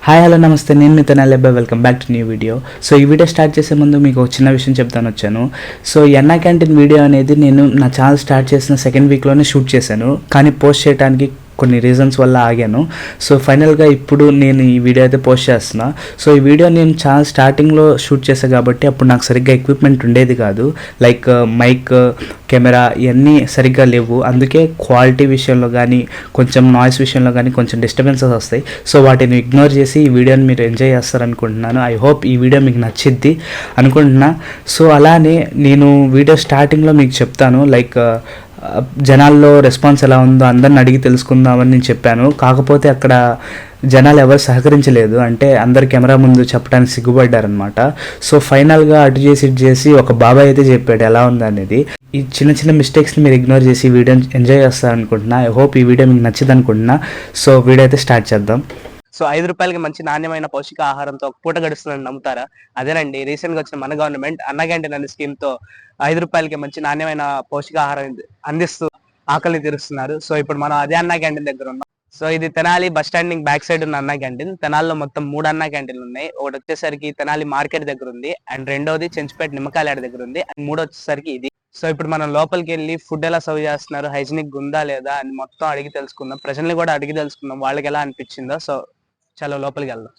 Hi hello నమస్తే, నేను మీ తెనాలి అబ్బాయి. Welcome back to new video. So ఈ వీడియో స్టార్ట్ చేసే ముందు మీకు ఒక చిన్న విషయం చెప్తాను వచ్చాను. సో ఎన్నా క్యాంటీన్ వీడియో అనేది నేను నా ఛానల్ స్టార్ట్ చేసిన సెకండ్ వీక్లోనే షూట్ చేశాను, కానీ పోస్ట్ చేయడానికి కొన్ని రీజన్స్ వల్ల ఆగాను. సో ఫైనల్గా ఇప్పుడు నేను ఈ వీడియో అయితే పోస్ట్ చేస్తున్నా. సో ఈ వీడియో నేను ఛానల్ స్టార్టింగ్లో షూట్ చేశాను కాబట్టి అప్పుడు నాకు సరిగ్గా ఎక్విప్మెంట్ ఉండేది కాదు, లైక్ మైక్, కెమెరా ఇవన్నీ సరిగ్గా లేవు. అందుకే క్వాలిటీ విషయంలో కానీ కొంచెం నాయిస్ విషయంలో కానీ కొంచెం డిస్టర్బెన్సెస్ వస్తాయి. సో వాటిని ఇగ్నోర్ చేసి ఈ వీడియోని మీరు ఎంజాయ్ చేస్తారనుకుంటున్నాను. ఐ హోప్ ఈ వీడియో మీకు నచ్చిద్ది అనుకుంటున్నా. సో అలానే నేను వీడియో స్టార్టింగ్లో మీకు చెప్తాను, లైక్ జనాల్లో రెస్పాన్స్ ఎలా ఉందో అందరిని అడిగి తెలుసుకుందామని నేను చెప్పాను. కాకపోతే అక్కడ జనాలు ఎవరు సహకరించలేదు, అంటే అందరు కెమెరా ముందు చెప్పడానికి సిగ్గుపడ్డారనమాట. సో ఫైనల్గా అటు చేసి ఇటు చేసి ఒక బాబాయ్ అయితే చెప్పాడు ఎలా ఉంది అనేది. ఈ చిన్న చిన్న మిస్టేక్స్ని మీరు ఇగ్నోర్ చేసి ఈ వీడియోని ఎంజాయ్ చేస్తారనుకుంటున్నా. ఐ హోప్ ఈ వీడియో మీకు నచ్చింది అనుకుంటున్నా. సో వీడియో అయితే స్టార్ట్ చేద్దాం. సో 5 రూపాయలకి మంచి నాణ్యమైన పౌష్టిక ఆహారంతో ఒక పూట గడుస్తుందని నమ్ముతారా? అదేనండి, రీసెంట్ గా వచ్చిన మన గవర్నమెంట్ అన్న క్యాంటీన్ అనే స్కీమ్ తో 5 రూపాయలకి మంచి నాణ్యమైన పౌష్టిక ఆహారం అందిస్తూ ఆకలిని తీరుస్తున్నారు. సో ఇప్పుడు మనం అదే అన్న క్యాంటీన్ దగ్గర ఉన్నాం. సో ఇది Tenali bus standing back side ఉన్న అన్న క్యాంటీన్. తెనాలిలో మొత్తం 3 అన్న క్యాంటీన్లు ఉన్నాయి. ఒకటి వచ్చేసరికి తెనాలి మార్కెట్ దగ్గర ఉంది, అండ్ రెండోది చెంచుపేట నిమ్మకాయలాడ దగ్గర ఉంది, అండ్ మూడో వచ్చేసరికి ఇది. సో ఇప్పుడు మనం లోపలికి వెళ్ళి ఫుడ్ ఎలా సర్వ్ చేస్తున్నారు, హైజీనిక్ ఉందా లేదా అని మొత్తం అడిగి తెలుసుకుందాం. ప్రజల్ని కూడా అడిగి తెలుసుకుందాం వాళ్ళకి ఎలా అనిపించిందో. సో చలో లోపలికి వెళ్దాం.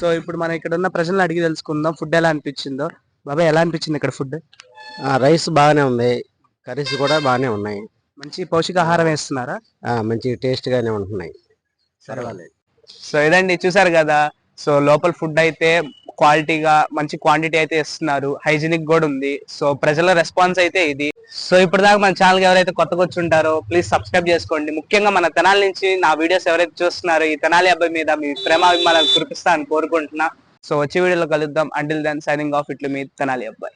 సో ఇప్పుడు మనం ఇక్కడ ఉన్న ప్రజలను అడిగి తెలుసుకుందాం ఫుడ్ ఎలా అనిపించిందో. బాబాయ్, ఎలా అనిపించింది ఇక్కడ ఫుడ్? రైస్ బాగానే ఉంది, కర్రీస్ కూడా బాగానే ఉన్నాయి. మంచి పౌష్టికాహారం వేస్తున్నారా? మంచి టేస్ట్ గానే ఉంటున్నాయి. పర్వాలేదు. సో ఇదండి, చూసారు కదా. సో లోపల ఫుడ్ అయితే క్వాలిటీగా మంచి క్వాంటిటీ అయితే ఇస్తున్నారు, హైజీనిక్ కూడా ఉంది. సో ప్రజల రెస్పాన్స్ అయితే ఇది. సో ఇప్పుడు దాకా మన ఛానల్ ఎవరైతే కొత్తగా వచ్చి ఉంటారో ప్లీజ్ సబ్స్క్రైబ్ చేసుకోండి. ముఖ్యంగా మన తెనాలి నుంచి నా వీడియోస్ ఎవరైతే చూస్తున్నారో ఈ తెనాలి అబ్బాయి మీద మీ ప్రేమాభిమానాలు కురిపిస్తా అని కోరుకుంటున్నా. సో వచ్చే వీడియోలో కలుద్దాం. అంటిల్ దెన్ సైనింగ్ ఆఫ్, ఇట్లు మీ తెనాలి అబ్బాయి.